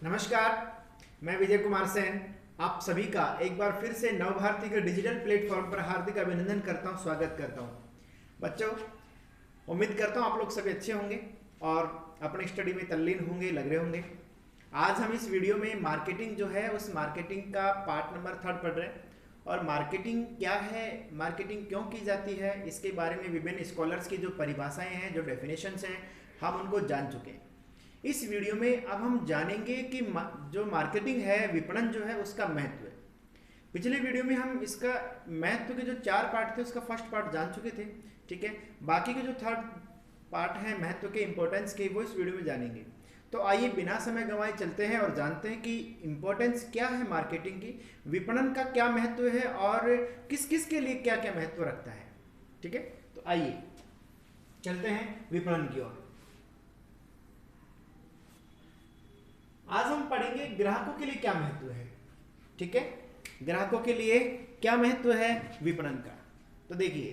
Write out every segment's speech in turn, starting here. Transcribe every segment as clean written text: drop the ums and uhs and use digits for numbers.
नमस्कार, मैं विजय कुमार सेन आप सभी का एक बार फिर से नवभारती के डिजिटल प्लेटफॉर्म पर हार्दिक अभिनंदन करता हूं, स्वागत करता हूं। बच्चों, उम्मीद करता हूं आप लोग सभी अच्छे होंगे और अपने स्टडी में तल्लीन होंगे, लग रहे होंगे। आज हम इस वीडियो में मार्केटिंग जो है उस मार्केटिंग का पार्ट नंबर 3 पढ़ रहे हैं और मार्केटिंग क्या है, मार्केटिंग क्यों की जाती है, इसके बारे में विभिन्न स्कॉलर्स की जो परिभाषाएं हैं, जो डेफिनेशंस हैं, हम उनको जान चुके हैं। इस वीडियो में अब हम जानेंगे कि जो मार्केटिंग है, विपणन जो है, उसका महत्व है। पिछले वीडियो में हम इसका महत्व के जो 4 पार्ट थे उसका फर्स्ट पार्ट जान चुके थे, ठीक है। बाकी के जो थर्ड पार्ट है महत्व के, इंपॉर्टेंस के, वो इस वीडियो में जानेंगे। तो आइए बिना समय गंवाए चलते हैं और जानते हैं कि इंपॉर्टेंस क्या है मार्केटिंग की, विपणन का क्या महत्व है और किस किस के लिए क्या क्या महत्व रखता है, ठीक है। तो आइए चलते हैं विपणन की ओर। आज हम पढ़ेंगे ग्राहकों के लिए क्या महत्व है, ठीक है। ग्राहकों के लिए क्या महत्व है विपणन का। तो देखिए,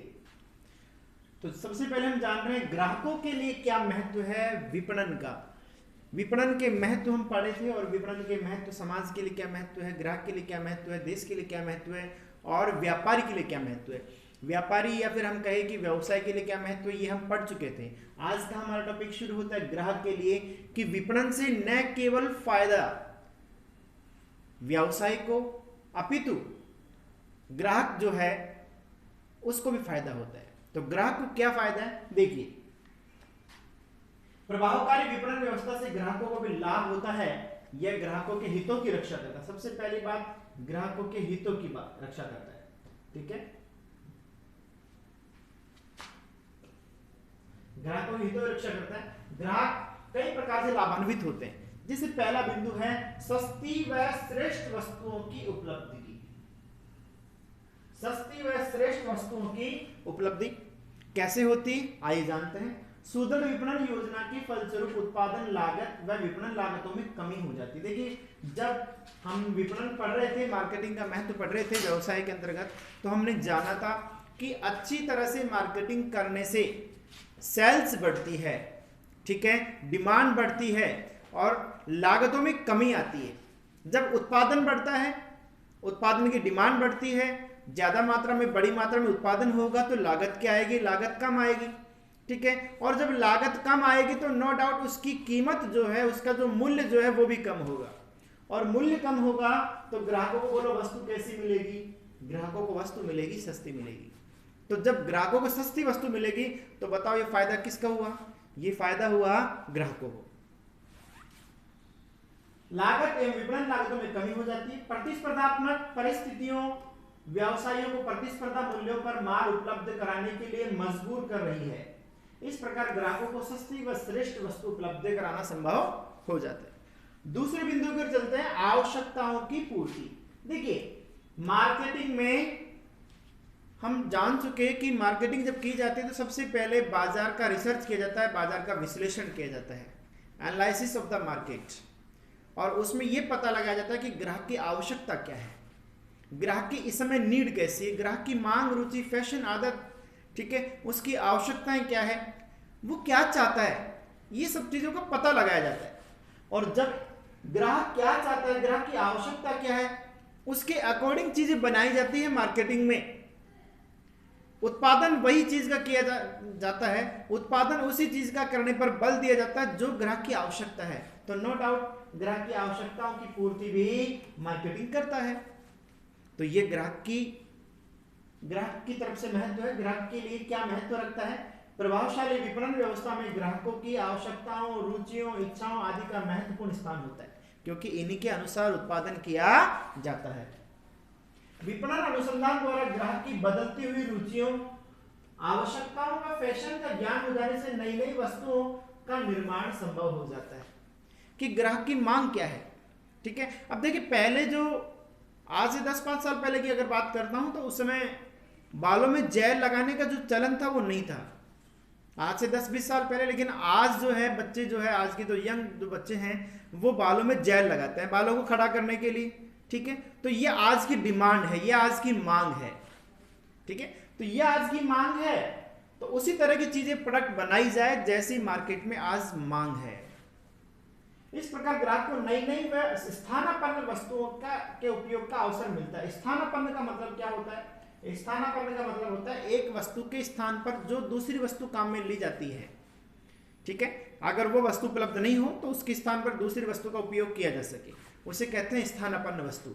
तो सबसे पहले हम जान रहे हैं ग्राहकों के लिए क्या महत्व है विपणन का। विपणन के महत्व हम पढ़े थे और विपणन के महत्व समाज के लिए क्या महत्व है, ग्राहक के लिए क्या महत्व है, देश के लिए क्या महत्व है और व्यापारी के लिए क्या महत्व है। व्यापारी या फिर हम कहें कि व्यवसाय के लिए क्या महत्व है, ये हम पढ़ चुके थे। आज का हमारा टॉपिक शुरू होता है ग्राहक के लिए कि विपणन से न केवल फायदा व्यवसाय को अपितु ग्राहक जो है उसको भी फायदा होता है। तो ग्राहक को क्या फायदा है, देखिए, प्रभावकारी विपणन व्यवस्था से ग्राहकों को भी लाभ होता है। यह ग्राहकों के हितों की रक्षा करता है। सबसे पहली बात, ग्राहकों के हितों की रक्षा करता है, ठीक है। ग्राहकों के हितों की रक्षा करता है। ग्राहक कई प्रकार से लाभान्वित होते हैं। जिससे पहला बिंदु है सस्ती व श्रेष्ठ वस्तुओं की उपलब्धि की। सस्ती व श्रेष्ठ वस्तुओं की उपलब्धि कैसे होती, आइए जानते हैं। सुदृढ़ विपणन योजना के फलस्वरूप उत्पादन लागत व विपणन लागतों में कमी हो जाती है। देखिए, जब हम विपणन पढ़ रहे थे, मार्केटिंग का महत्व पढ़ रहे थे व्यवसाय के अंतर्गत, तो हमने जाना था कि अच्छी तरह से मार्केटिंग करने से सेल्स बढ़ती है, ठीक है, डिमांड बढ़ती है और लागतों में कमी आती है। जब उत्पादन बढ़ता है, उत्पादन की डिमांड बढ़ती है, ज्यादा मात्रा में, बड़ी मात्रा में उत्पादन होगा तो लागत क्या आएगी, लागत कम आएगी, ठीक है। और जब लागत कम आएगी तो नो डाउट उसकी कीमत जो है, उसका जो मूल्य जो है वो भी कम होगा और मूल्य कम होगा तो ग्राहकों को बोलो वस्तु कैसी मिलेगी, ग्राहकों को वस्तु मिलेगी, सस्ती मिलेगी। तो जब ग्राहकों को सस्ती वस्तु मिलेगी तो बताओ ये फायदा किसका हुआ, ये फायदा हुआ ग्राहकों को। लागत एवं विपणन लागतों में कमी हो जाती है। प्रतिस्पर्धात्मक परिस्थितियों व्यवसायियों को प्रतिस्पर्धा मूल्यों पर माल उपलब्ध कराने के लिए मजबूर कर रही है। इस प्रकार ग्राहकों को सस्ती व श्रेष्ठ वस्तु उपलब्ध कराना संभव हो जाता है। दूसरे बिंदु पर चलते हैं, आवश्यकताओं की पूर्ति। देखिए, मार्केटिंग में हम जान चुके कि मार्केटिंग जब की जाती है तो सबसे पहले बाजार का रिसर्च किया जाता है, बाजार का विश्लेषण किया जाता है, एनालिसिस ऑफ द मार्केट, और उसमें यह पता लगाया जाता है कि ग्राहक की आवश्यकता क्या है, ग्राहक की इस समय नीड कैसी है, ग्राहक की मांग, रुचि, फैशन, आदत, ठीक है, उसकी आवश्यकताएं क्या है, वो क्या चाहता है, ये सब चीजों का पता लगाया जाता है। और जब ग्राहक क्या चाहता है, ग्राहक की आवश्यकता क्या है, उसके अकॉर्डिंग चीजें बनाई जाती है। मार्केटिंग में उत्पादन वही चीज का किया जाता है, उत्पादन उसी चीज का करने पर बल दिया जाता है जो ग्राहक की आवश्यकता है। तो नो डाउट ग्राहक की आवश्यकताओं की पूर्ति भी मार्केटिंग करता है। तो ये ग्राहक की तरफ से महत्व है। ग्राहक के लिए क्या महत्व रखता है, प्रभावशाली विपणन व्यवस्था में ग्राहकों की आवश्यकताओं, रुचियों, इच्छाओं आदि का महत्वपूर्ण स्थान होता है, क्योंकि इन्हीं के अनुसार उत्पादन किया जाता है। विपणन अनुसंधान द्वारा ग्राहक की बदलती हुई रुचियों, आवश्यकताओं का फैशन का ज्ञान हो जाने से नई नई वस्तुओं का निर्माण संभव हो जाता है कि ग्राहक की मांग क्या है, ठीक है। अब देखिए, पहले जो आज से 10-5 साल पहले की अगर बात करता हूं तो उस समय बालों में जेल लगाने का जो चलन था वो नहीं था, आज से 10-20 साल पहले। लेकिन आज जो है बच्चे जो है, आज के जो यंग जो बच्चे हैं वो बालों में जेल लगाते हैं बालों को खड़ा करने के लिए, ठीक है। तो ये आज की डिमांड है, ये आज की मांग है, ठीक है। तो ये आज की मांग है, तो उसी तरह की चीजें प्रोडक्ट बनाई जाए जैसी मार्केट में आज मांग है। इस प्रकार ग्राहक को नई नई व स्थानापन्न वस्तुओं के उपयोग का अवसर मिलता है। स्थानापन्न का मतलब क्या होता है? स्थानापन्न का मतलब होता है एक वस्तु के स्थान पर जो दूसरी वस्तु काम में ली जाती है, ठीक है। अगर वो वस्तु उपलब्ध नहीं हो तो उसके स्थान पर दूसरी वस्तु का उपयोग किया जा सके, उसे कहते हैं स्थानापन्न वस्तु,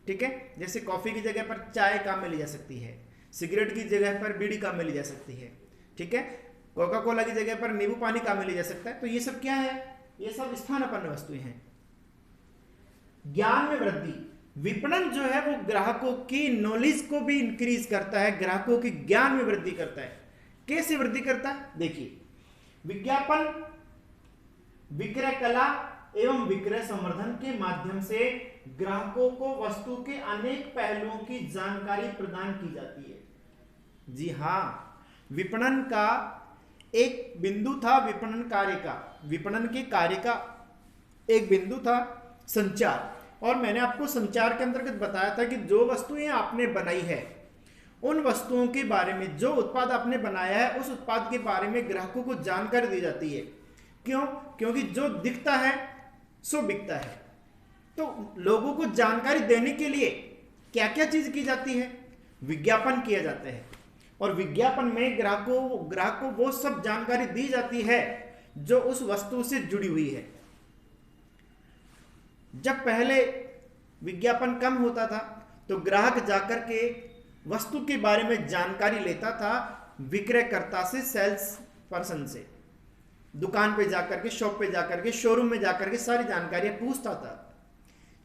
ठीक है। जैसे कॉफी की जगह पर चाय काम में ली जा सकती है, सिगरेट की जगह पर बीड़ी काम में ली जा सकती है, ठीक है। कोका कोला की जगह पर नींबू पानी काम में ली जा सकता है। तो ये सब क्या है? ये सब स्थानापन्न वस्तुएं हैं। ज्ञान में वृद्धि, विपणन जो है वो ग्राहकों की नॉलेज को भी इंक्रीज करता है, ग्राहकों के ज्ञान में वृद्धि करता है। कैसे वृद्धि करता है? देखिए, विज्ञापन विक्रय कला एवं विक्रय संवर्धन के माध्यम से ग्राहकों को वस्तु के अनेक पहलुओं की जानकारी प्रदान की जाती है। जी हां, विपणन का एक बिंदु था, विपणन के कार्य का एक बिंदु था संचार। और मैंने आपको संचार के अंतर्गत बताया था कि जो वस्तुएं आपने बनाई है उन वस्तुओं के बारे में, जो उत्पाद आपने बनाया है उस उत्पाद के बारे में ग्राहकों को जानकारी दी जाती है। क्यों? क्योंकि जो दिखता है सो बिकता है। तो लोगों को जानकारी देने के लिए क्या क्या चीज की जाती है? विज्ञापन किया जाता है, और विज्ञापन में ग्राहक को वो सब जानकारी दी जाती है जो उस वस्तु से जुड़ी हुई है। जब पहले विज्ञापन कम होता था तो ग्राहक जाकर के वस्तु के बारे में जानकारी लेता था विक्रयकर्ता से, सेल्स पर्सन से, दुकान पे जाकर के, शॉप पे जाकर के, शोरूम में जाकर के सारी जानकारियां पूछता था,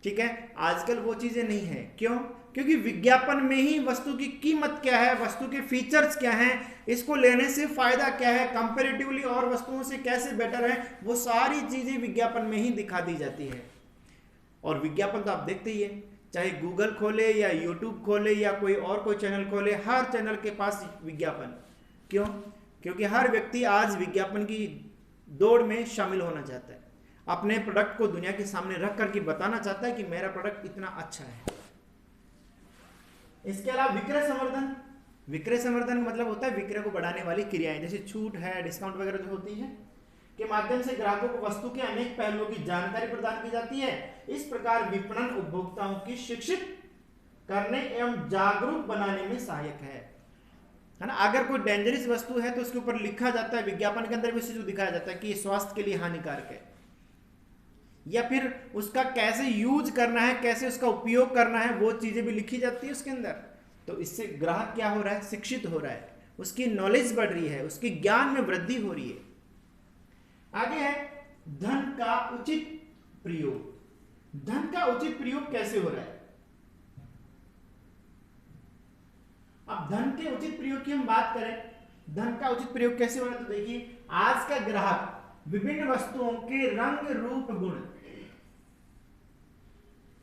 ठीक है। आजकल वो चीजें नहीं है। क्यों? क्योंकि विज्ञापन में ही वस्तु की कीमत क्या है, वस्तु के फीचर्स क्या हैं, इसको लेने से फायदा क्या है, कंपैरेटिवली और वस्तुओं से कैसे बेटर है, वो सारी चीजें विज्ञापन में ही दिखा दी जाती है। और विज्ञापन तो आप देखते ही है, चाहे गूगल खोले या यूट्यूब खोले या कोई चैनल खोले, हर चैनल के पास विज्ञापन। क्यों? क्योंकि हर व्यक्ति आज विज्ञापन की दौड़ में शामिल होना चाहता है, अपने प्रोडक्ट को दुनिया के सामने रख करके बताना चाहता है कि मेरा प्रोडक्ट इतना अच्छा है। इसके अलावा विक्रय संवर्धन का मतलब होता है विक्रय को बढ़ाने वाली क्रियाएं, जैसे छूट है, डिस्काउंट वगैरह जो होती है, के माध्यम से ग्राहकों को वस्तु के अनेक पहलुओं की जानकारी प्रदान की जाती है। इस प्रकार विपणन उपभोक्ताओं की शिक्षित करने एवं जागरूक बनाने में सहायक है ना। अगर कोई डेंजरस वस्तु है तो उसके ऊपर लिखा जाता है, विज्ञापन के अंदर भी उसे दिखाया जाता है कि स्वास्थ्य के लिए हानिकारक है, या फिर उसका कैसे यूज करना है, कैसे उसका उपयोग करना है, वो चीजें भी लिखी जाती है उसके अंदर। तो इससे ग्राहक क्या हो रहा है? शिक्षित हो रहा है, उसकी नॉलेज बढ़ रही है, उसकी ज्ञान में वृद्धि हो रही है। आगे है धन का उचित प्रयोग। धन का उचित प्रयोग कैसे हो रहा है? अब धन के उचित प्रयोग की हम बात करें, धन का उचित प्रयोग कैसे हो रहा है, तो देखिए, आज का ग्राहक विभिन्न वस्तुओं के रंग, रूप, गुण,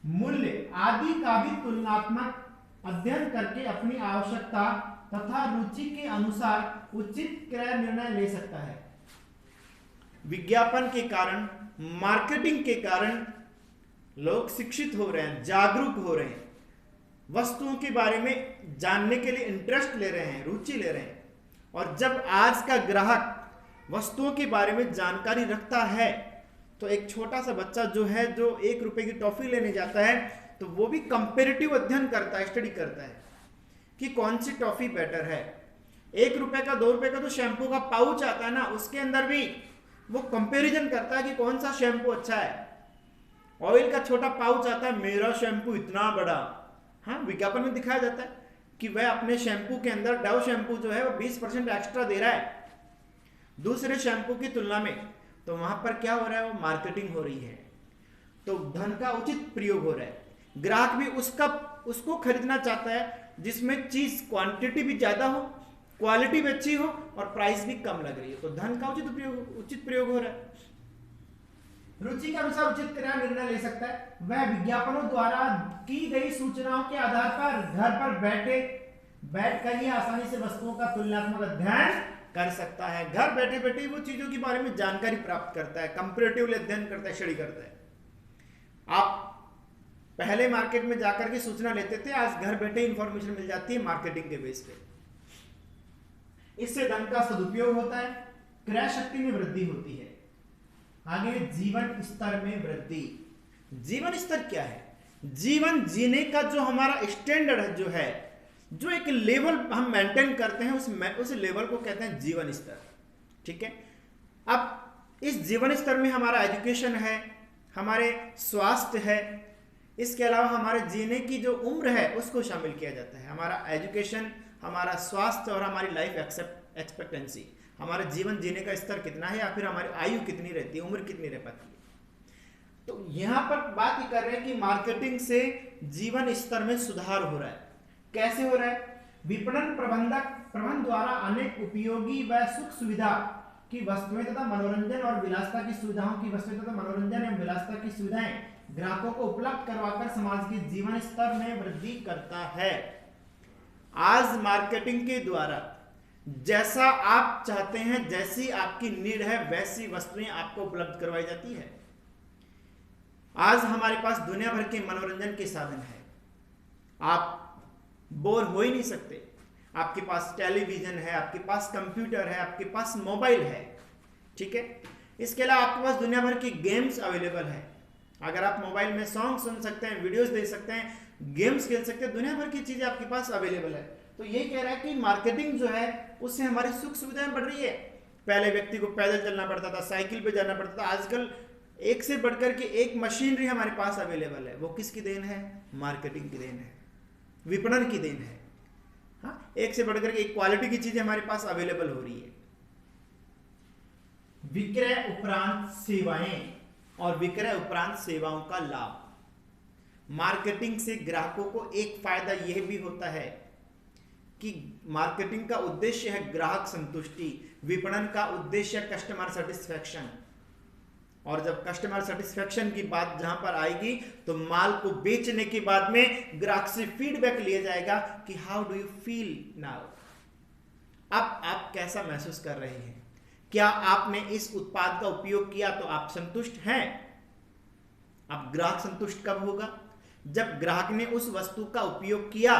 मूल्य आदि का भी तुलनात्मक अध्ययन करके अपनी आवश्यकता तथा रुचि के अनुसार उचित क्रय निर्णय ले सकता है। विज्ञापन के कारण, मार्केटिंग के कारण लोग शिक्षित हो रहे हैं, जागरूक हो रहे हैं, वस्तुओं के बारे में जानने के लिए इंटरेस्ट ले रहे हैं, रुचि ले रहे हैं। और जब आज का ग्राहक वस्तुओं के बारे में जानकारी रखता है तो एक छोटा सा बच्चा जो है, जो 1 रुपए की टॉफी लेने जाता है, तो वो भी कंपैरेटिव अध्ययन करता है, स्टडी करता है कि कौन सी टॉफी बेटर है। 1 रुपए का, 2 रुपए का तो शैम्पू का पाउच आता है ना, उसके अंदर भी वो कंपैरिजन करता है कि कौन सा शैम्पू अच्छा है। ऑयल का छोटा पाउच आता है, मेरा शैम्पू इतना बड़ा, हाँ, विज्ञापन में दिखाया जाता है कि वह अपने शैम्पू के अंदर डव शैम्पू जो है वो 20% एक्स्ट्रा दे रहा है दूसरे शैम्पू की तुलना में। तो वहां पर क्या हो रहा है? वो मार्केटिंग हो रही है। तो धन का उचित प्रयोग हो रहा है। ग्राहक भी उसको खरीदना चाहता है जिसमें चीज क्वांटिटी भी ज्यादा हो, क्वालिटी भी अच्छी हो और प्राइस भी कम लग रही है। तो धन का उचित प्रयोग हो रहा है। रुचि के अनुसार उचित क्रय निर्णय ले सकता है। वह विज्ञापनों द्वारा की गई सूचनाओं के आधार पर घर पर बैठ कर ही आसानी से वस्तुओं का तुलनात्मक अध्ययन कर सकता है। घर बैठे बैठे वो चीजों के बारे में जानकारी प्राप्त करता है, कंपैरेटिव अध्ययन करता है, स्टडी करता है। आप पहले मार्केट में जाकर के सूचना लेते थे, आज घर बैठे इंफॉर्मेशन मिल जाती है मार्केटिंग के बेस पे। इससे धन का सदुपयोग होता है, क्रय शक्ति में वृद्धि होती है। आगे जीवन स्तर में वृद्धि। जीवन स्तर क्या है? जीवन जीने का जो हमारा स्टैंडर्ड जो है, जो एक लेवल हम मेंटेन करते हैं, उस लेवल को कहते हैं जीवन स्तर। ठीक है, अब इस जीवन स्तर में हमारा एजुकेशन है, हमारे स्वास्थ्य है, इसके अलावा हमारे जीने की जो उम्र है उसको शामिल किया जाता है। हमारा एजुकेशन, हमारा स्वास्थ्य और हमारी लाइफ एक्सपेक्टेंसी, हमारे जीवन जीने का स्तर कितना है या फिर हमारी आयु कितनी रहती है, उम्र कितनी रह पाती है। तो यहां पर बात ही कर रहे हैं कि मार्केटिंग से जीवन स्तर में सुधार हो रहा है। कैसे हो रहा है? विपणन प्रबंधन द्वारा अनेक उपयोगी व सुख सुविधा की वस्तुएं तथा मनोरंजन और विलासता की सुविधाओं की वस्तुएं तथा मनोरंजन एवं विलासता की सुविधाएं ग्राहकों को उपलब्ध करवाकर समाज के जीवन स्तर में वृद्धि करता है। आज मार्केटिंग के द्वारा जैसा आप चाहते हैं, जैसी आपकी नीड है, वैसी वस्तुएं आपको उपलब्ध करवाई जाती है। आज हमारे पास दुनिया भर के मनोरंजन के साधन है, आप बोर हो ही नहीं सकते। आपके पास टेलीविजन है, आपके पास कंप्यूटर है, आपके पास मोबाइल है। ठीक है, इसके अलावा आपके पास दुनिया भर की गेम्स अवेलेबल है। अगर आप मोबाइल में सॉन्ग सुन सकते हैं, वीडियोस देख सकते हैं, गेम्स खेल सकते हैं, दुनिया भर की चीजें आपके पास अवेलेबल है। तो ये कह रहा है कि मार्केटिंग जो है उससे हमारी सुख सुविधाएं बढ़ रही है। पहले व्यक्ति को पैदल चलना पड़ता था, साइकिल पे जाना पड़ता था, आजकल एक से बढ़कर के एक मशीनरी हमारे पास अवेलेबल है। वो किसकी देन है? मार्केटिंग की देन है, विपणन की देन है। हाँ, एक से बढ़कर के एक क्वालिटी की चीजें हमारे पास अवेलेबल हो रही है। विक्रय उपरांत सेवाएं और विक्रय उपरांत सेवाओं का लाभ। मार्केटिंग से ग्राहकों को एक फायदा यह भी होता है कि मार्केटिंग का उद्देश्य है ग्राहक संतुष्टि, विपणन का उद्देश्य कस्टमर सेटिस्फैक्शन। और जब कस्टमर सेटिस्फैक्शन की बात जहां पर आएगी तो माल को बेचने के बाद में ग्राहक से फीडबैक लिया जाएगा कि how do you feel now, अब आप कैसा महसूस कर रहे हैं, क्या आपने इस उत्पाद का उपयोग किया तो आप संतुष्ट हैं। अब ग्राहक संतुष्ट कब होगा? जब ग्राहक ने उस वस्तु का उपयोग किया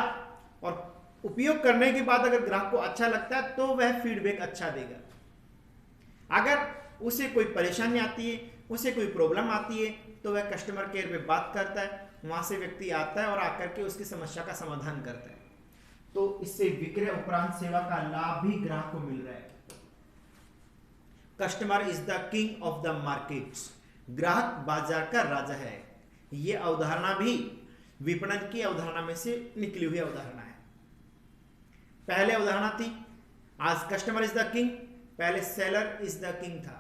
और उपयोग करने के बाद अगर ग्राहक को अच्छा लगता है तो वह फीडबैक अच्छा देगा। अगर उसे कोई परेशानी आती है, उसे कोई प्रॉब्लम आती है तो वह कस्टमर केयर पे बात करता है, वहां से व्यक्ति आता है और आकर के उसकी समस्या का समाधान करता है। तो इससे विक्रय उपरांत सेवा का लाभ भी ग्राहक को मिल रहा है। Customer is the king of the markets, ग्राहक बाजार का राजा है। यह अवधारणा भी विपणन की अवधारणा में से निकली हुई अवधारणा है। पहले अवधारणा थी आज कस्टमर इज द किंग, पहले सेलर इज द किंग था,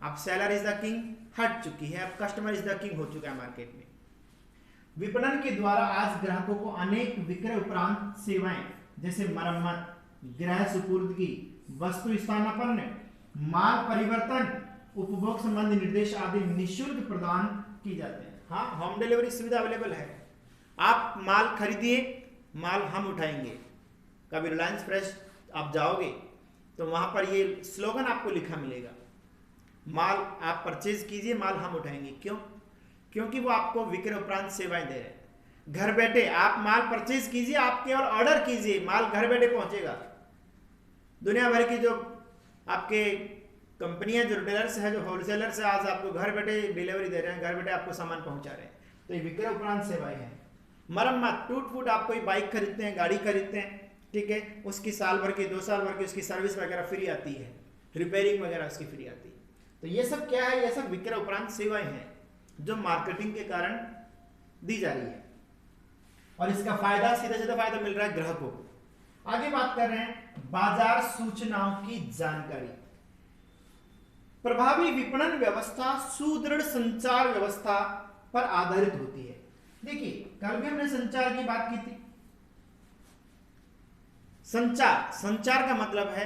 अब सेलर इज द किंग हट चुकी है, अब कस्टमर इज द किंग हो चुका है मार्केट में। विपणन के द्वारा आज ग्राहकों को अनेक विक्रय उपरांत सेवाएं जैसे मरम्मत, गृह सुपुर्दगी, वस्तु स्थानापन्न, माल परिवर्तन, उपभोग संबंधी निर्देश आदि निःशुल्क प्रदान की जाते हैं। हाँ, होम डिलीवरी सुविधा अवेलेबल है। आप माल खरीदिए, माल हम उठाएंगे। कभी रिलायंस फ्रेश आप जाओगे तो वहां पर ये स्लोगन आपको लिखा मिलेगा, माल आप परचेज कीजिए, माल हम उठाएंगे। क्यों? क्योंकि वो आपको विक्रय उपरांत सेवाएं दे रहे हैं। घर बैठे आप माल परचेज कीजिए, आप केवल ऑर्डर कीजिए, माल घर बैठे पहुंचेगा। दुनिया भर की जो आपके कंपनियां, जो रिटेलर्स है, जो होलसेलर्स है, आज आपको घर बैठे डिलीवरी दे रहे हैं, घर बैठे आपको सामान पहुंचा रहे हैं। तो ये विक्रय उपरांत सेवाएं हैं। मरम्मत, टूट फूट, आप कोई बाइक खरीदते हैं, गाड़ी खरीदते हैं, ठीक है, उसकी साल भर की, 2 साल भर की उसकी सर्विस वगैरह फ्री आती है, रिपेयरिंग वगैरह उसकी फ्री आती है। तो ये सब क्या है? ये सब विक्रय उपरांत सेवाएं हैं जो मार्केटिंग के कारण दी जा रही है और इसका फायदा सीधा सीधा फायदा मिल रहा है ग्राहकों को। आगे बात कर रहे हैं बाजार सूचनाओं की जानकारी। प्रभावी विपणन व्यवस्था सुदृढ़ संचार व्यवस्था पर आधारित होती है। देखिए, कल भी हमने संचार की बात की थी। संचार का मतलब है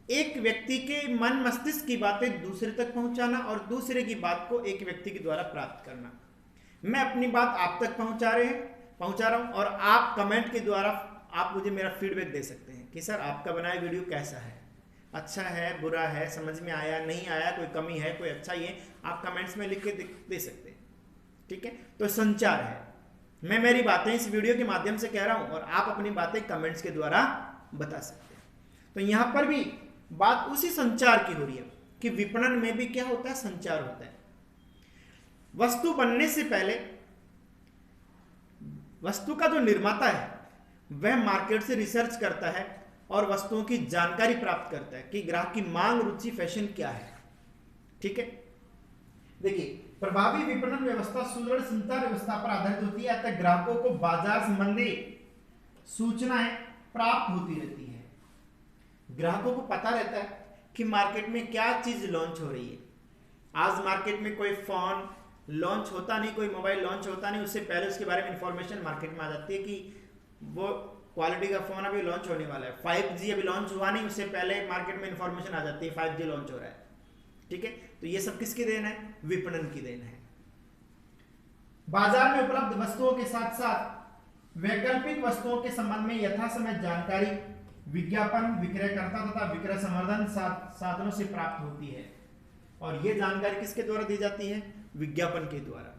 एक व्यक्ति के मन मस्तिष्क की बातें दूसरे तक पहुंचाना और दूसरे की बात को एक व्यक्ति के द्वारा प्राप्त करना। मैं अपनी बात आप तक पहुंचा रहा हूं और आप कमेंट के द्वारा आप मुझे मेरा फीडबैक दे सकते हैं कि सर आपका बनाया वीडियो कैसा है, अच्छा है, बुरा है, समझ में आया, नहीं आया, कोई कमी है, कोई अच्छा ही है, आप कमेंट्स में लिख के दे सकते हैं। ठीक है, तो संचार है। मैं मेरी बातें इस वीडियो के माध्यम से कह रहा हूं और आप अपनी बातें कमेंट्स के द्वारा बता सकते हैं। तो यहां पर भी बात उसी संचार की हो रही है। कि विपणन में भी क्या होता है, संचार होता है। वस्तु बनने से पहले वस्तु का जो निर्माता है वह मार्केट से रिसर्च करता है और वस्तुओं की जानकारी प्राप्त करता है कि ग्राहक की मांग, रुचि, फैशन क्या है। ठीक है, देखिए प्रभावी विपणन व्यवस्था सुदृढ़ संचार व्यवस्था पर आधारित होती है, अतः ग्राहकों को बाजार संबंधी सूचनाएं प्राप्त होती रहती है। ग्राहकों को पता रहता है कि मार्केट में क्या चीज लॉन्च हो रही है। आज मार्केट में कोई फोन लॉन्च होता नहीं, कोई मोबाइल लॉन्च होता नहीं, उससे पहले उसके बारे में इंफॉर्मेशन मार्केट में आ जाती है कि वो क्वालिटी का फोन अभी लॉन्च होने वाला है। 5G अभी लॉन्च हुआ नहीं, उससे पहले मार्केट में इंफॉर्मेशन आ जाती है 5G लॉन्च हो रहा है। ठीक है, तो ये सब किसकी देन है, विपणन की देन है। बाजार में उपलब्ध वस्तुओं के साथ साथ वैकल्पिक वस्तुओं के संबंध में यथासमय जानकारी विज्ञापन, विक्रयकर्ता तथा विक्रय संवर्धन साधनों से प्राप्त होती है। और यह जानकारी किसके द्वारा दी जाती है, विज्ञापन के द्वारा।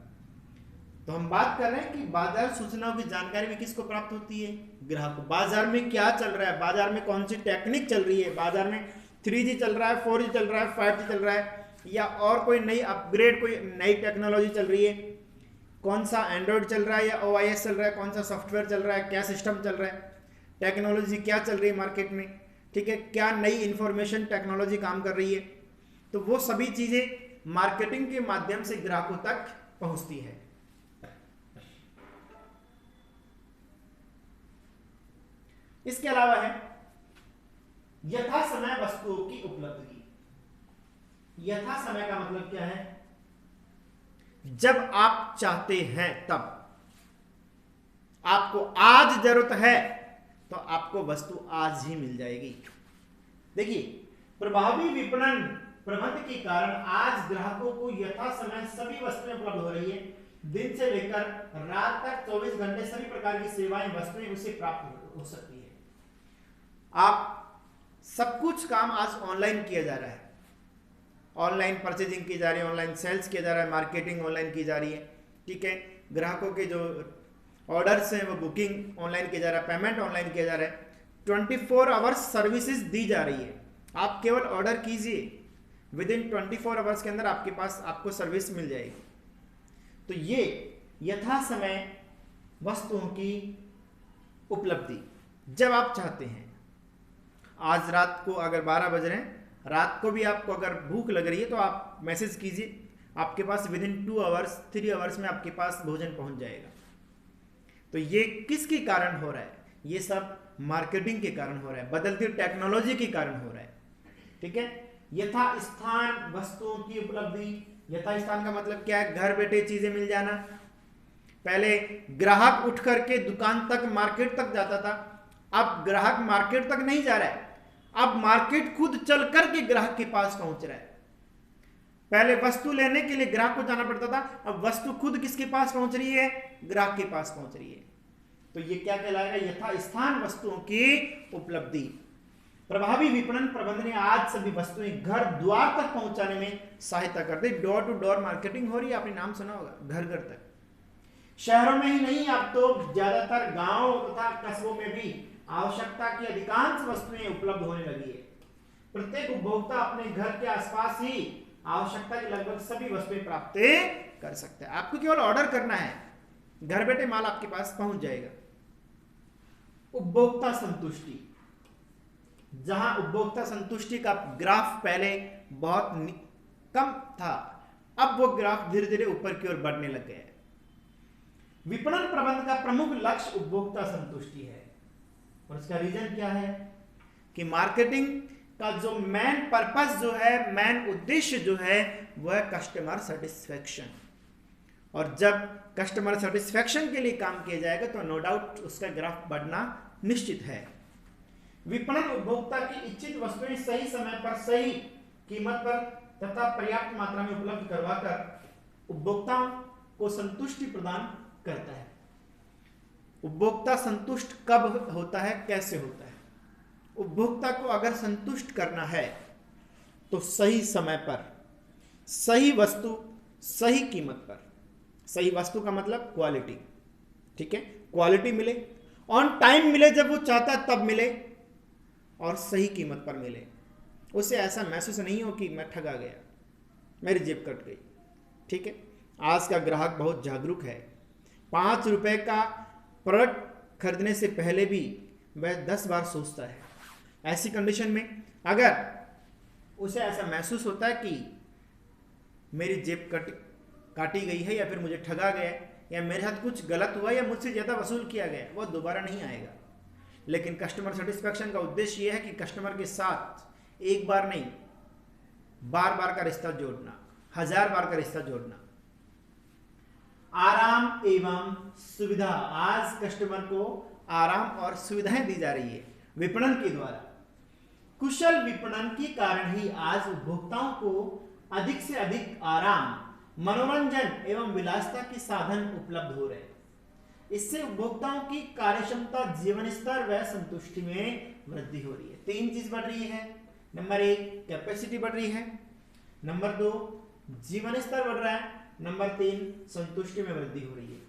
तो हम बात कर रहे हैं कि बाजार सूचनाओं की जानकारी भी किसको प्राप्त होती है, ग्राहक को। बाजार में क्या चल रहा है, बाजार में कौन सी टेक्निक चल रही है, बाजार में 3G चल रहा है, 4G चल रहा है, 5G चल रहा है, या और कोई नई अपग्रेड, कोई नई टेक्नोलॉजी चल रही है, कौन सा एंड्रॉइड चल रहा है या OIS चल रहा है, कौन सा सॉफ्टवेयर चल रहा है, क्या सिस्टम चल रहा है, टेक्नोलॉजी क्या चल रही है मार्केट में। ठीक है, क्या नई इंफॉर्मेशन टेक्नोलॉजी काम कर रही है। तो वो सभी चीजें मार्केटिंग के माध्यम से ग्राहकों तक पहुंचती है। इसके अलावा है यथा समय वस्तुओं की उपलब्धि। यथा समय का मतलब क्या है, जब आप चाहते हैं तब। आपको आज जरूरत है तो आपको वस्तु आज ही मिल जाएगी। देखिए प्रभावी विपणन प्रबंध के कारण आज ग्राहकों को यथा समय सभी वस्तुएं उपलब्ध हो रही है। दिन से लेकर रात तक 24 घंटे सभी प्रकार की सेवाएं, वस्तुएं उसे प्राप्त हो सकती है। आप सब कुछ काम आज ऑनलाइन किया जा रहा है, ऑनलाइन परचेजिंग की जा रही है, ऑनलाइन सेल्स किया जा रहा है, मार्केटिंग ऑनलाइन की जा रही है। ठीक है, ग्राहकों के जो ऑर्डर्स हैं वो बुकिंग ऑनलाइन किया जा रहा है, पेमेंट ऑनलाइन किया जा रहा है, 24 आवर्स सर्विसेज दी जा रही है। आप केवल ऑर्डर कीजिए, विद इन 24 आवर्स के अंदर आपके पास आपको सर्विस मिल जाएगी। तो ये यथा समय वस्तुओं की उपलब्धि जब आप चाहते हैं। आज रात को अगर 12 बज रहे हैं, रात को भी आपको अगर भूख लग रही है तो आप मैसेज कीजिए, आपके पास विद इन 2 आवर्स 3 आवर्स में आपके पास भोजन पहुंच जाएगा। तो ये किसके कारण हो रहा है, ये सब मार्केटिंग के कारण हो रहा है, बदलती टेक्नोलॉजी के कारण हो रहा है। ठीक है, यथा स्थान वस्तुओं की उपलब्धि। यथा स्थान का मतलब क्या है, घर बैठे चीजें मिल जाना। पहले ग्राहक उठ करके दुकान तक, मार्केट तक जाता था, अब ग्राहक मार्केट तक नहीं जा रहा है, अब मार्केट खुद चल करके ग्राहक के पास पहुंच रहा है। पहले वस्तु लेने के लिए ग्राहक को जाना पड़ता था, अब वस्तु खुद किसके पास पहुंच रही है, ग्राहक के पास पहुंच रही है। तो ये क्या कहलाएगा, यथा स्थान वस्तुओं की उपलब्धि। प्रभावी विपणन प्रबंधन ने आज सभी वस्तुएं घर द्वार तक पहुंचाने में सहायता कर दी। डोर टू डोर मार्केटिंग हो रही है, आपने नाम सुना होगा, घर घर तक। शहरों में ही नहीं, अब तो ज्यादातर गांव तथा कस्बों में भी आवश्यकता की अधिकांश वस्तुएं उपलब्ध होने लगी है। प्रत्येक उपभोक्ता अपने घर के आसपास ही आवश्यकता की लगभग सभी वस्तुएं प्राप्त कर सकते हैं। आपको केवल ऑर्डर करना है, घर बैठे माल आपके पास पहुंच जाएगा। उपभोक्ता संतुष्टि, जहां उपभोक्ता संतुष्टि का ग्राफ पहले बहुत कम था, अब वो ग्राफ धीरे धीरे ऊपर की ओर बढ़ने लग गया है। विपणन प्रबंध का प्रमुख लक्ष्य उपभोक्ता संतुष्टि है, और इसका रीजन क्या है कि मार्केटिंग का जो मेन पर्पस जो है, मेन उद्देश्य जो है, वह है कस्टमर सेटिस्फेक्शन। और जब कस्टमर सेटिस्फेक्शन के लिए काम किया जाएगा तो नो डाउट उसका ग्राफ बढ़ना निश्चित है। विपणन उपभोक्ता की इच्छित वस्तुएं सही समय पर, सही कीमत पर तथा पर्याप्त मात्रा में उपलब्ध करवाकर उपभोक्ताओं को संतुष्टि प्रदान करता है। उपभोक्ता संतुष्ट कब होता है, कैसे होता है? उपभोक्ता को अगर संतुष्ट करना है तो सही समय पर, सही वस्तु, सही कीमत पर। सही वस्तु का मतलब क्वालिटी, ठीक है, क्वालिटी मिले, ऑन टाइम मिले, जब वो चाहता है तब मिले, और सही कीमत पर मिले। उसे ऐसा महसूस नहीं हो कि मैं ठगा गया, मेरी जेब कट गई। ठीक है, आज का ग्राहक बहुत जागरूक है। 5 रुपए का प्रोडक्ट खरीदने से पहले भी वह 10 बार सोचता है। ऐसी कंडीशन में अगर उसे ऐसा महसूस होता है कि मेरी जेब काटी गई है, या फिर मुझे ठगा गया, या मेरे साथ कुछ गलत हुआ, या मुझसे ज़्यादा वसूल किया गया, वो दोबारा नहीं आएगा। लेकिन कस्टमर सेटिस्फैक्शन का उद्देश्य यह है कि कस्टमर के साथ एक बार नहीं, बार बार का रिश्ता जोड़ना, 1000 बार का रिश्ता जोड़ना। आराम एवं सुविधा, आज कस्टमर को आराम और सुविधाएं दी जा रही है विपणन के द्वारा। कुशल विपणन के कारण ही आज उपभोक्ताओं को अधिक से अधिक आराम, मनोरंजन एवं विलासिता के साधन उपलब्ध हो रहे हैं। इससे उपभोक्ताओं की कार्यक्षमता, जीवन स्तर व संतुष्टि में वृद्धि हो रही है। 3 चीज बढ़ रही है। नंबर 1 कैपेसिटी बढ़ रही है, नंबर 2 जीवन स्तर बढ़ रहा है, नंबर 3 संतुष्टि में वृद्धि हो रही है।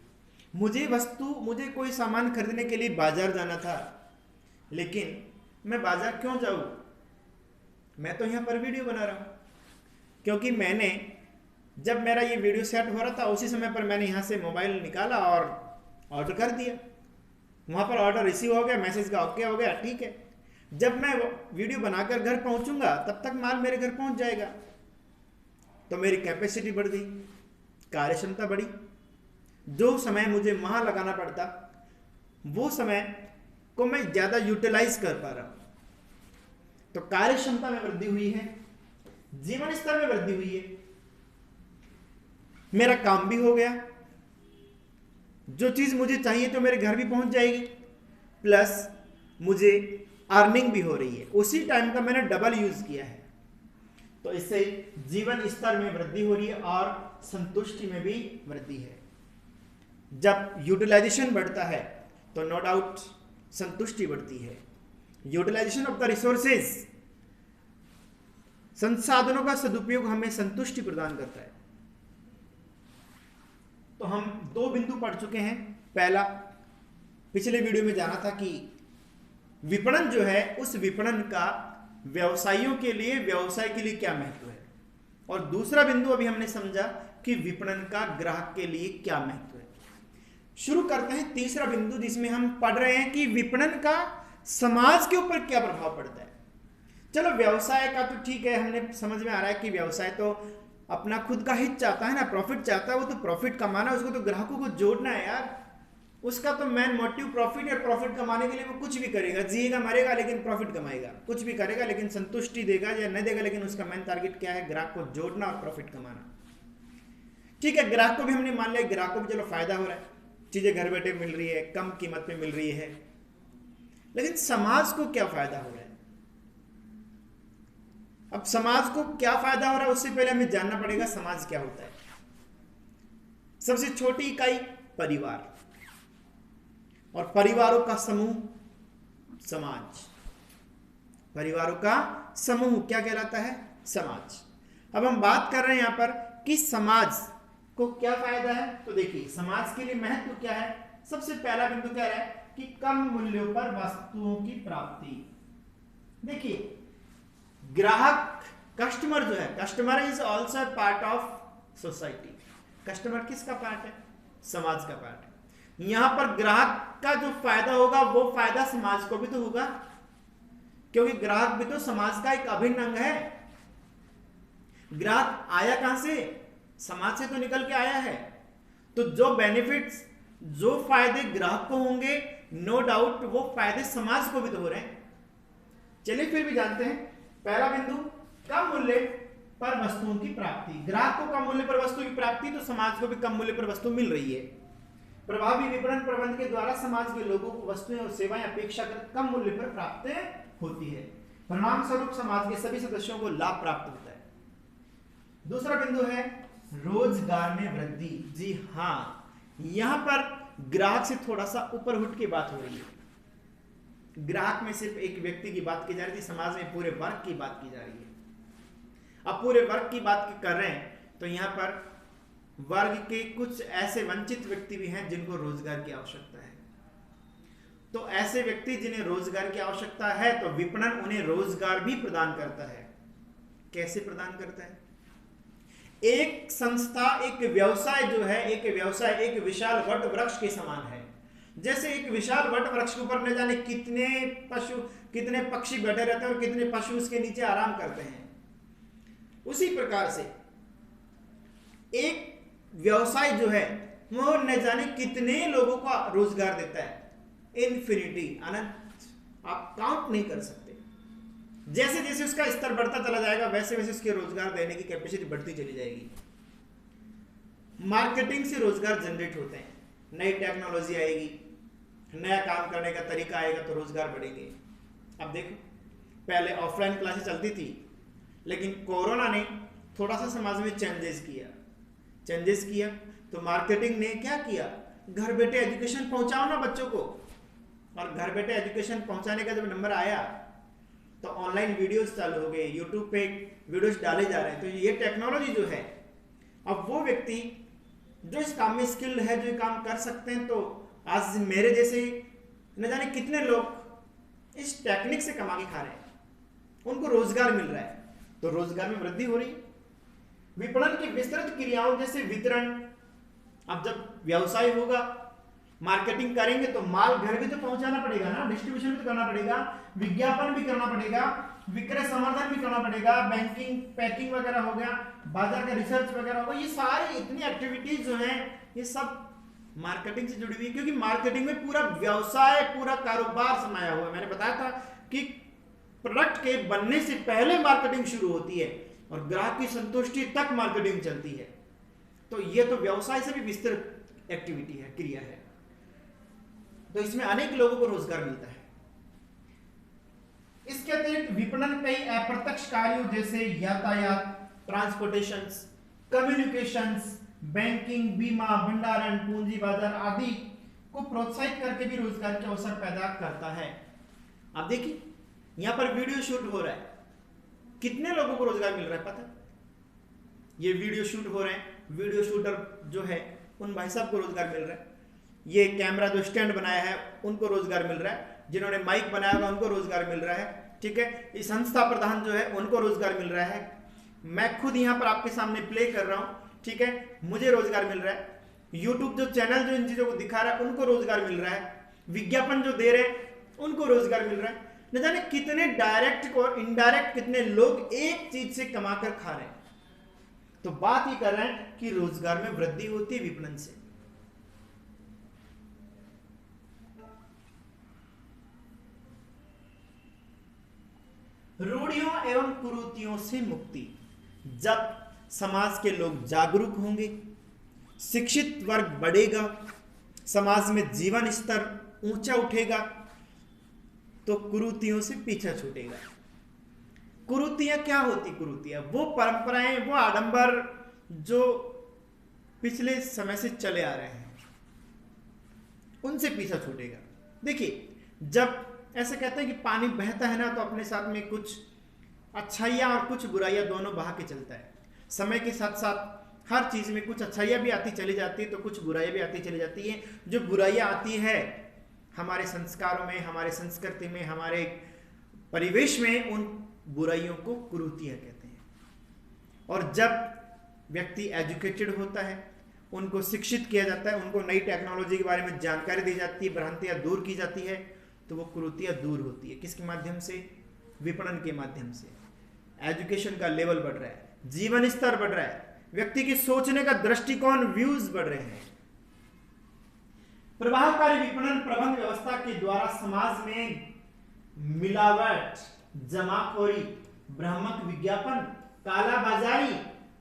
मुझे कोई सामान खरीदने के लिए बाजार जाना था, लेकिन मैं बाजार क्यों जाऊं? मैं तो यहाँ पर वीडियो बना रहा हूं, क्योंकि मैंने जब मेरा ये वीडियो सेट हो रहा था उसी समय पर मैंने यहाँ से मोबाइल निकाला और ऑर्डर कर दिया। वहाँ पर ऑर्डर रिसीव हो गया, मैसेज का ओके हो गया, ठीक है। जब मैं वीडियो बनाकर घर पहुँचूंगा तब तक माल मेरे घर पहुँच जाएगा। तो मेरी कैपेसिटी बढ़ गई, कार्यक्षमता बढ़ी। जो समय मुझे वहाँ लगाना पड़ता वो समय को मैं ज़्यादा यूटिलाइज कर पा रहा हूँ। तो कार्यक्षमता में वृद्धि हुई है, जीवन स्तर में वृद्धि हुई है, मेरा काम भी हो गया, जो चीज मुझे चाहिए तो मेरे घर भी पहुंच जाएगी, प्लस मुझे अर्निंग भी हो रही है। उसी टाइम का मैंने डबल यूज किया है। तो इससे जीवन स्तर में वृद्धि हो रही है और संतुष्टि में भी वृद्धि है। जब यूटिलाइजेशन बढ़ता है तो नो डाउट संतुष्टि बढ़ती है। यूटिलाइजेशन ऑफ द रिसोर्सेज, संसाधनों का सदुपयोग हमें संतुष्टि प्रदान करता है। तो हम 2 बिंदु पढ़ चुके हैं। पहला, पिछले वीडियो में जाना था कि विपणन जो है उस विपणन का व्यवसायियों के लिए, व्यवसाय के लिए क्या महत्व है, और दूसरा बिंदु अभी हमने समझा कि विपणन का ग्राहक के लिए क्या महत्व है। शुरू करते हैं तीसरा बिंदु, जिसमें हम पढ़ रहे हैं कि विपणन का समाज के ऊपर क्या प्रभाव पड़ता है। चलो व्यवसाय का तो ठीक है, हमने समझ में आ रहा है कि व्यवसाय तो अपना खुद का हित चाहता है ना, प्रॉफिट चाहता है, वो तो प्रॉफिट कमाना, उसको तो ग्राहकों को जोड़ना है यार। उसका तो मेन मोटिव प्रॉफिट है। प्रॉफिट कमाने के लिए वो कुछ भी करेगा, जिएगा मरेगा लेकिन प्रॉफिट कमाएगा, कुछ भी करेगा लेकिन संतुष्टि देगा या नहीं देगा, लेकिन उसका मेन टारगेट क्या है? ग्राहक को जोड़ना और प्रॉफिट कमाना। ठीक है, ग्राहक को भी हमने मान लिया, ग्राहक को भी चलो फायदा हो रहा है, चीजें घर बैठे मिल रही है, कम कीमत पे मिल रही है, लेकिन समाज को क्या फायदा हो रहा है? अब समाज को क्या फायदा हो रहा है उससे पहले हमें जानना पड़ेगा समाज क्या होता है। सबसे छोटी इकाई परिवार, और परिवारों का समूह समाज। परिवारों का समूह क्या कहलाता है? समाज। अब हम बात कर रहे हैं यहां पर कि समाज को क्या फायदा है। तो देखिए समाज के लिए महत्व क्या है। सबसे पहला बिंदु कह रहा है कि कम मूल्यों पर वस्तुओं की प्राप्ति। देखिए ग्राहक, कस्टमर जो है, customer is also part of society. Customer किसका पार्ट है? समाज का पार्ट है। यहां पर ग्राहक का जो फायदा होगा वो फायदा समाज को भी तो होगा, क्योंकि ग्राहक भी तो समाज का एक अभिन्न अंग है। ग्राहक आया कहां से? समाज से तो निकल के आया है। तो जो बेनिफिट्स, जो फायदे ग्राहक को होंगे, नो डाउट वो फायदे समाज को भी तो हो रहे हैं। चलिए फिर भी जानते हैं। पहला बिंदु, कम मूल्य पर वस्तुओं की प्राप्ति। ग्राहक को कम मूल्य पर वस्तु की प्राप्ति, तो समाज को भी कम मूल्य पर वस्तु मिल रही है। प्रभावी विपणन प्रबंध के द्वारा समाज के लोगों को वस्तुएं और सेवाएं अपेक्षाकृत कम मूल्य पर प्राप्त होती है। परिणाम स्वरूप समाज के सभी सदस्यों को लाभ प्राप्त होता है। दूसरा बिंदु है रोजगार में वृद्धि। जी हाँ, यहां पर ग्राहक से थोड़ा सा ऊपर उठ के बात हो रही है। ग्राहक में सिर्फ एक व्यक्ति की बात की जा रही थी, समाज में पूरे वर्ग की बात की जा रही है। अब पूरे वर्ग की बात कर रहे हैं तो यहां पर वर्ग के कुछ ऐसे वंचित व्यक्ति भी हैं जिनको रोजगार की आवश्यकता है। तो ऐसे व्यक्ति जिन्हें रोजगार की आवश्यकता है तो विपणन उन्हें रोजगार भी प्रदान करता है। कैसे प्रदान करता है? एक संस्था, एक व्यवसाय जो है, एक व्यवसाय एक विशाल वट वृक्ष के समान है। जैसे एक विशाल वट वृक्ष के ऊपर न जाने कितने पशु, कितने पक्षी बैठे रहते हैं और कितने पशु उसके नीचे आराम करते हैं, उसी प्रकार से एक व्यवसाय जो है वो न जाने कितने लोगों को रोजगार देता है। इन्फिनिटी, अनंत, आप काउंट नहीं कर सकते। जैसे जैसे उसका स्तर बढ़ता चला जाएगा वैसे वैसे उसके रोजगार देने की कैपेसिटी बढ़ती चली जाएगी। मार्केटिंग से रोजगार जनरेट होते हैं, नई टेक्नोलॉजी आएगी, नया काम करने का तरीका आएगा तो रोजगार बढ़ेंगे। अब देखो, पहले ऑफलाइन क्लासेस चलती थी, लेकिन कोरोना ने थोड़ा सा समाज में चेंजेस किया तो मार्केटिंग ने क्या किया, घर बैठे एजुकेशन पहुंचाओ ना बच्चों को। और घर बैठे एजुकेशन पहुंचाने का जब नंबर आया तो ऑनलाइन वीडियोस चालू हो गए, यूट्यूब पे वीडियोस डाले जा रहे हैं। तो ये टेक्नोलॉजी जो है, अब वो व्यक्ति जो इस काम में स्किल्ड है, जो ये काम कर सकते हैं, तो आज मेरे जैसे न जाने कितने लोग इस टेक्निक से कमा के खा रहे हैं, उनको रोजगार मिल रहा है, तो रोजगार में वृद्धि हो रही है। विपणन की विस्तृत क्रियाओं जैसे वितरण, अब जब व्यवसाय होगा, मार्केटिंग करेंगे तो माल घर भी तो पहुंचाना पड़ेगा ना, डिस्ट्रीब्यूशन भी तो करना पड़ेगा, विज्ञापन भी करना पड़ेगा, विक्रय संवर्धन भी करना पड़ेगा, बैंकिंग, पैकिंग वगैरह हो गया, बाजार का रिसर्च वगैरह होगा। ये सारी इतनी एक्टिविटीज जो हैं ये सब मार्केटिंग से जुड़ी हुई है, क्योंकि मार्केटिंग में पूरा व्यवसाय, पूरा कारोबार समाया हुआ है। मैंने बताया था कि प्रोडक्ट के बनने से पहले मार्केटिंग शुरू होती है और ग्राहक की संतुष्टि तक मार्केटिंग चलती है। तो ये तो व्यवसाय से भी विस्तृत एक्टिविटी है, क्रिया है। तो इसमें अनेक लोगों को रोजगार मिलता है। इसके अतिरिक्त विपणन कई अप्रत्यक्ष कार्यों जैसे यातायात, ट्रांसपोर्टेशन, कम्युनिकेशंस, बैंकिंग, बीमा, भंडारण, पूंजी बाजार आदि को प्रोत्साहित करके भी रोजगार के अवसर पैदा करता है। आप देखिए, यहां पर वीडियो शूट हो रहा है, कितने लोगों को रोजगार मिल रहा है पता है? ये वीडियो शूट हो रहे हैं, वीडियो शूटर जो है उन भाई साहब को रोजगार मिल रहा है। ये कैमरा जो स्टैंड बनाया है उनको रोजगार मिल रहा है, जिन्होंने माइक बनाया हुआ उनको रोजगार मिल रहा है, ठीक है। ये संस्था प्रधान जो है उनको रोजगार मिल रहा है। मैं खुद यहाँ पर आपके सामने प्ले कर रहा हूँ, ठीक है, मुझे रोजगार मिल रहा है। यूट्यूब जो चैनल जो इन चीजों को दिखा रहा है उनको रोजगार मिल रहा है। विज्ञापन जो दे रहे हैं उनको रोजगार मिल रहा है। न जाने कितने डायरेक्ट और इनडायरेक्ट कितने लोग एक चीज से कमाकर खा रहे हैं। तो बात ये कर रहे हैं कि रोजगार में वृद्धि होती है विपणन से। रूढ़ियों एवं कुरीतियों से मुक्ति। जब समाज के लोग जागरूक होंगे, शिक्षित वर्ग बढ़ेगा, समाज में जीवन स्तर ऊंचा उठेगा, तो कुरीतियों से पीछा छूटेगा। कुरीतियां क्या होती? कुरीतियां वो परंपराएं, वो आडंबर जो पिछले समय से चले आ रहे हैं, उनसे पीछा छूटेगा। देखिए, जब ऐसे कहते हैं कि पानी बहता है ना, तो अपने साथ में कुछ अच्छाइयाँ और कुछ बुराइयाँ दोनों बहा के चलता है। समय के साथ साथ हर चीज़ में कुछ अच्छाइयाँ भी आती चली जाती है, तो कुछ बुराइयाँ भी आती चली जाती हैं। जो बुराइयाँ आती है हमारे संस्कारों में, हमारे संस्कृति में, हमारे परिवेश में, उन बुराइयों को कुरीतियाँ कहते हैं। और जब व्यक्ति एजुकेटेड होता है, उनको शिक्षित किया जाता है, उनको नई टेक्नोलॉजी के बारे में जानकारी दी जाती है, भ्रांतियाँ दूर की जाती है, तो वो कुरीतियाँ दूर होती है। किसके माध्यम से? विपणन के माध्यम से। एजुकेशन का लेवल बढ़ रहा है, जीवन स्तर बढ़ रहा है, व्यक्ति के सोचने का दृष्टिकोण, व्यूज बढ़ रहे हैं। प्रभावकारी विपणन प्रबंध व्यवस्था के द्वारा समाज में मिलावट, जमाखोरी, भ्रामक विज्ञापन, कालाबाजारी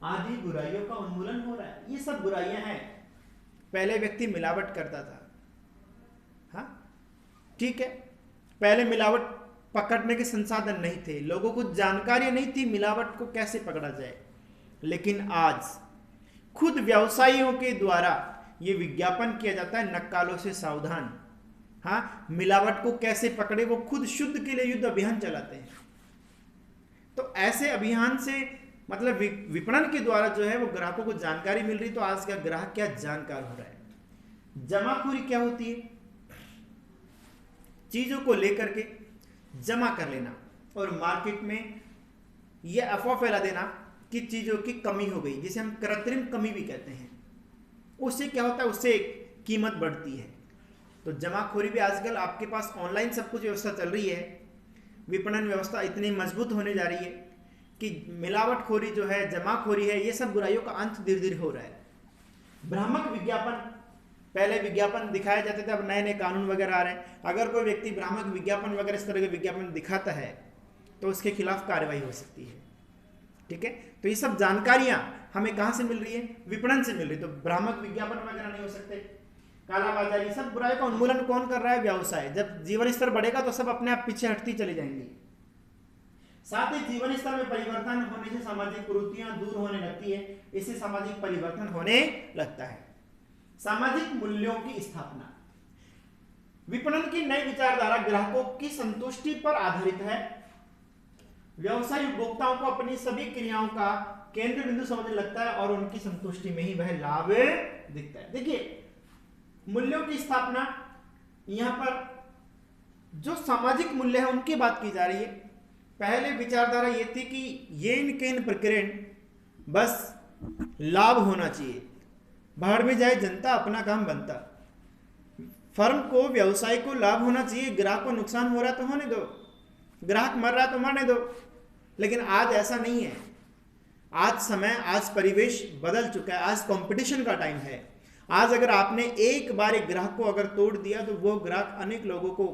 आदि बुराइयों का उन्मूलन हो रहा है। ये सब बुराइयां हैं। पहले व्यक्ति मिलावट करता था, हाँ ठीक है, पहले मिलावट पकड़ने के संसाधन नहीं थे, लोगों को जानकारी नहीं थी मिलावट को कैसे पकड़ा जाए। लेकिन आज खुद व्यवसायियों के द्वारा ये विज्ञापन किया जाता है, नक्कालों से सावधान। हाँ, मिलावट को कैसे पकड़े, वो खुद शुद्ध के लिए युद्ध अभियान चलाते हैं। तो ऐसे अभियान से मतलब विपणन के द्वारा जो है वो ग्राहकों को जानकारी मिल रही। तो आज का ग्राहक क्या जानकार हो रहा है। जमाखोरी क्या होती है? चीजों को लेकर के जमा कर लेना और मार्केट में ये अफवाह फैला देना कि चीज़ों की कमी हो गई, जिसे हम कृत्रिम कमी भी कहते हैं, उससे क्या होता है, उससे कीमत बढ़ती है। तो जमाखोरी भी आजकल आपके पास ऑनलाइन सब कुछ व्यवस्था चल रही है, विपणन व्यवस्था इतनी मजबूत होने जा रही है कि मिलावटखोरी जो है, जमाखोरी है, ये सब बुराइयों का अंत धीरे धीरे हो रहा है। भ्रामक विज्ञापन, पहले विज्ञापन दिखाए जाते थे, अब नए नए कानून वगैरह आ रहे हैं। अगर कोई व्यक्ति भ्रामक विज्ञापन वगैरह इस तरह के विज्ञापन दिखाता है तो उसके खिलाफ कार्रवाई हो सकती है। ठीक है, तो ये सब जानकारियां हमें कहां से मिल रही है, विपणन से मिल रही है। तो भ्रामक विज्ञापन वगैरह नहीं हो सकते, कालाबाजारी, सब बुराई का उन्मूलन कौन कर रहा है, व्यवसाय। जब जीवन स्तर बढ़ेगा तो सब अपने आप पीछे हटती चली जाएंगी। साथ ही जीवन स्तर में परिवर्तन होने से सामाजिक कुरीतियां दूर होने लगती है, इससे सामाजिक परिवर्तन होने लगता है। सामाजिक मूल्यों की स्थापना, विपणन की नई विचारधारा ग्राहकों की संतुष्टि पर आधारित है। व्यवसाय उपभोक्ताओं को अपनी सभी क्रियाओं का केंद्र बिंदु समझने लगता है और उनकी संतुष्टि में ही वह लाभ दिखता है। देखिए, मूल्यों की स्थापना, यहां पर जो सामाजिक मूल्य है उनकी बात की जा रही है। पहले विचारधारा ये थी कि ये इनके प्रकरण बस लाभ होना चाहिए, बाहर में जाए जनता, अपना काम बनता। फर्म को, व्यवसाय को लाभ होना चाहिए, ग्राहक को नुकसान हो रहा तो होने दो, ग्राहक मर रहा तो मरने दो। लेकिन आज ऐसा नहीं है। आज समय, आज परिवेश बदल चुका है, आज कंपटीशन का टाइम है। आज अगर आपने एक बार एक ग्राहक को अगर तोड़ दिया तो वो ग्राहक अनेक लोगों को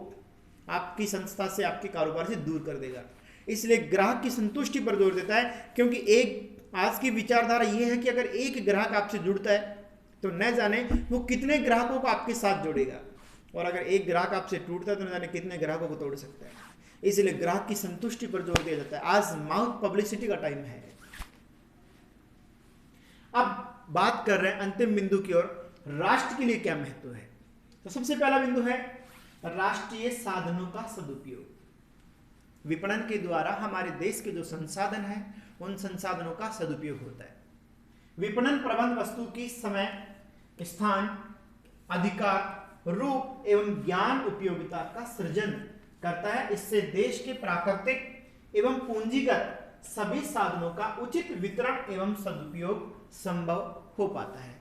आपकी संस्था से, आपके कारोबार से दूर कर देगा। इसलिए ग्राहक की संतुष्टि पर जोर देता है, क्योंकि एक आज की विचारधारा ये है कि अगर एक ग्राहक आपसे जुड़ता है तो न जाने वो कितने ग्राहकों को आपके साथ जोड़ेगा, और अगर एक ग्राहक आपसे टूटता है तो न जाने कितने ग्राहकों को तोड़ सकता है। इसलिए ग्राहक की संतुष्टि पर जोर दिया जाता है। आज माउथ पब्लिसिटी का टाइम है। अब बात कर रहे हैं अंतिम बिंदु की ओर, राष्ट्र के लिए क्या महत्व है। तो सबसे पहला बिंदु है राष्ट्रीय साधनों का सदुपयोग। विपणन के द्वारा हमारे देश के जो संसाधन हैं उन संसाधनों का सदुपयोग होता है। विपणन प्रबंध वस्तु की समय, स्थान, अधिकार, रूप एवं ज्ञान उपयोगिता का सृजन करता है। इससे देश के प्राकृतिक एवं पूंजीगत सभी साधनों का उचित वितरण एवं सदुपयोग संभव हो पाता है।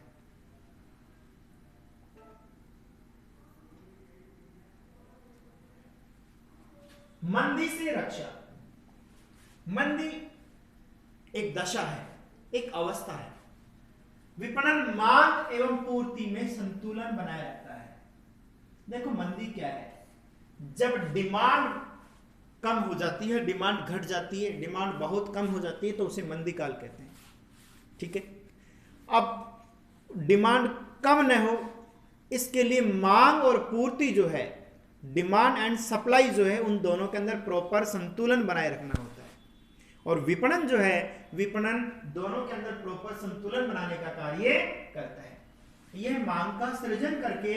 मंदी से रक्षा। मंदी एक दशा है, एक अवस्था है। विपणन मांग एवं पूर्ति में संतुलन बनाए रखता है। देखो, मंदी क्या है, जब डिमांड कम हो जाती है, डिमांड घट जाती है, डिमांड बहुत कम हो जाती है तो उसे मंदी काल कहते हैं। ठीक है, अब डिमांड कम न हो इसके लिए मांग और पूर्ति जो है, डिमांड एंड सप्लाई जो है, उन दोनों के अंदर प्रॉपर संतुलन बनाए रखना होता है। और विपणन जो है, विपणन दोनों के अंदर प्रॉपर संतुलन बनाने का कार्य करता है। यह मांग का सृजन करके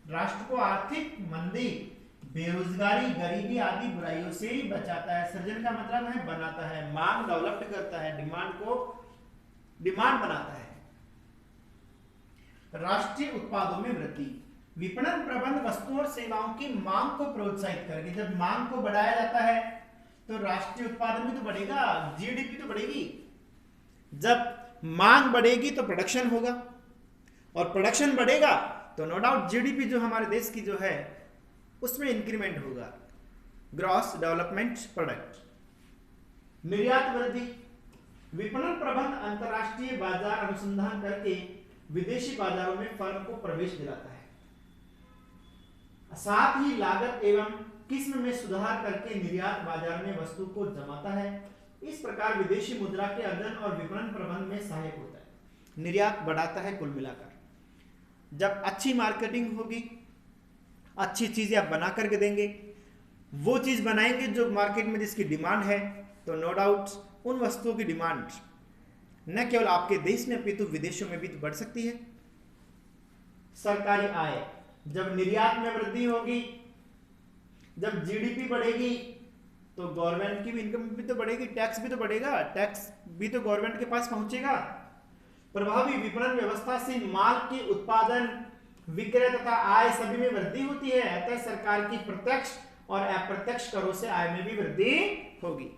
राष्ट्र को आर्थिक मंदी, बेरोजगारी, गरीबी आदि बुराइयों से बचाता है। सृजन का मतलब है बनाता है, मांग डेवलप करता है, डिमांड को डिमांड बनाता है। राष्ट्रीय उत्पादों में वृद्धि। विपणन प्रबंध वस्तुओं और सेवाओं की मांग को प्रोत्साहित करके, जब मांग को बढ़ाया जाता है तो राष्ट्रीय उत्पादन भी तो बढ़ेगा, जीडीपी तो बढ़ेगी। जब मांग बढ़ेगी तो प्रोडक्शन होगा, और प्रोडक्शन बढ़ेगा तो नो डाउट जीडीपी जो हमारे देश की जो है उसमें इंक्रीमेंट होगा, ग्रॉस डेवलपमेंट प्रोडक्ट। निर्यात वृद्धि। विपणन प्रबंध अंतरराष्ट्रीय बाजार अनुसंधान करके विदेशी बाजारों में फर्म को प्रवेश दिलाता है। साथ ही लागत एवं किस्म में सुधार करके निर्यात बाजार में वस्तु को जमाता है। इस प्रकार विदेशी मुद्रा के अर्जन और विपणन प्रबंध में सहायक होता है। निर्यात बढ़ाता है। कुल मिलाकर जब अच्छी मार्केटिंग होगी, अच्छी चीजें आप बना करके देंगे, वो चीज बनाएंगे जो मार्केट में जिसकी डिमांड है, तो नो डाउट उन वस्तुओं की डिमांड न केवल आपके देश में अपितु विदेशों में भी तो बढ़ सकती है। सरकारी आय। जब निर्यात में वृद्धि होगी, जब जीडीपी बढ़ेगी तो गवर्नमेंट की भी इनकम भी तो बढ़ेगी, टैक्स भी तो बढ़ेगा, टैक्स भी तो गवर्नमेंट के पास पहुंचेगा। प्रभावी विपणन व्यवस्था से माल के उत्पादन, विक्रय तथा आय सभी में वृद्धि होती है। अतः सरकार की प्रत्यक्ष और अप्रत्यक्ष करों से आय में भी वृद्धि होगी।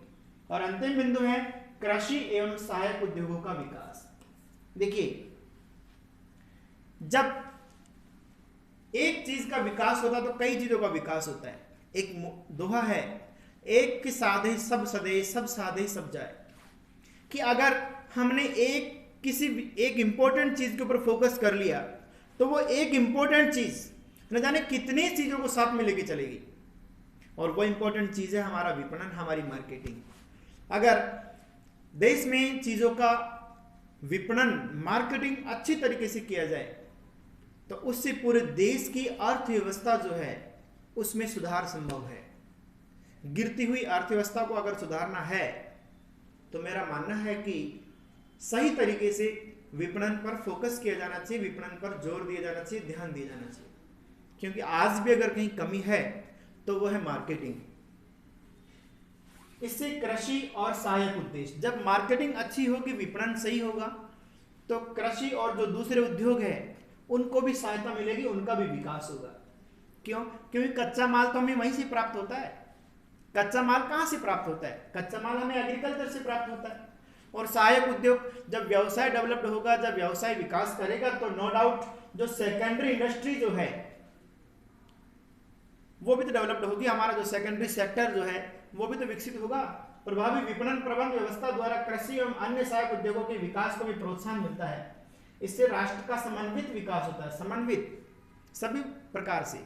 और अंतिम बिंदु है कृषि एवं सहायक उद्योगों का विकास। देखिए, जब एक चीज का विकास होता है तो कई चीजों का विकास होता है। एक दोहा है, एक के साधे सब सदे, सब साधे सब जाए, कि अगर हमने एक इंपॉर्टेंट चीज के ऊपर फोकस कर लिया तो वो एक इंपॉर्टेंट चीज न जाने कितनी चीजों को साथ में लेके चलेगी। और वो इंपॉर्टेंट चीज है हमारा विपणन, हमारी मार्केटिंग। अगर देश में चीजों का विपणन, मार्केटिंग अच्छी तरीके से किया जाए तो उससे पूरे देश की अर्थव्यवस्था जो है उसमें सुधार संभव है। गिरती हुई अर्थव्यवस्था को अगर सुधारना है तो मेरा मानना है कि सही तरीके से विपणन पर फोकस किया जाना चाहिए, विपणन पर जोर दिया जाना चाहिए, ध्यान दिया जाना चाहिए। क्योंकि आज भी अगर कहीं कमी है तो वो है मार्केटिंग। इससे कृषि और सहायक उद्देश्य, जब मार्केटिंग अच्छी होगी, विपणन सही होगा, तो कृषि और जो दूसरे उद्योग है उनको भी सहायता मिलेगी, उनका भी विकास होगा। क्यों? क्योंकि कच्चा माल तो हमें वहीं से प्राप्त होता है। कच्चा माल कहां से प्राप्त होता है? कच्चा माल हमें एग्रीकल्चर से प्राप्त होता है। और सहायक उद्योग, जब व्यवसाय डेवलप्ड होगा, जब व्यवसाय विकास करेगा तो नो डाउट जो सेकेंडरी इंडस्ट्री जो है वो भी तो डेवलप्ड होगी। हमारा जो सेकेंडरी सेक्टर जो है वो भी तो विकसित होगा। प्रभावी विपणन प्रबंध व्यवस्था द्वारा कृषि एवं अन्य सहायक उद्योगों के विकास को भी प्रोत्साहन मिलता है। इससे राष्ट्र का समन्वित विकास होता है, समन्वित सभी प्रकार से।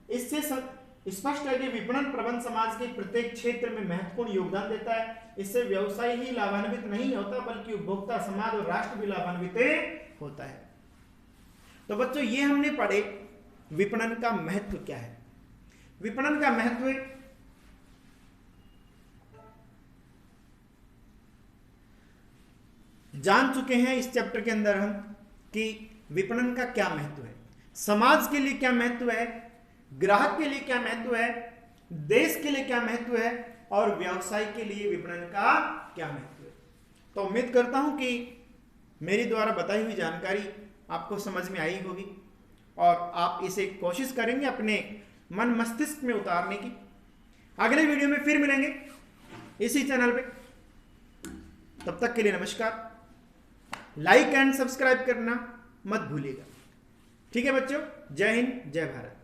इससे स्पष्ट है कि विपणन प्रबंध समाज के प्रत्येक क्षेत्र में महत्वपूर्ण योगदान देता है। इससे व्यवसाय ही लाभान्वित नहीं होता बल्कि उपभोक्ता, समाज और राष्ट्र भी लाभान्वित होता है। तो बच्चों, ये हमने पढ़े विपणन का महत्व क्या है। विपणन का महत्व जान चुके हैं इस चैप्टर के अंदर हम कि विपणन का क्या महत्व है, समाज के लिए क्या महत्व है, ग्राहक के लिए क्या महत्व है, देश के लिए क्या महत्व है और व्यवसाय के लिए विपणन का क्या महत्व है। तो उम्मीद करता हूं कि मेरी द्वारा बताई हुई जानकारी आपको समझ में आई होगी और आप इसे कोशिश करेंगे अपने मन मस्तिष्क में उतारने की। अगले वीडियो में फिर मिलेंगे इसी चैनल पे। तब तक के लिए नमस्कार। लाइक एंड सब्सक्राइब करना मत भूलिएगा। ठीक है बच्चों, जय हिंद, जय भारत।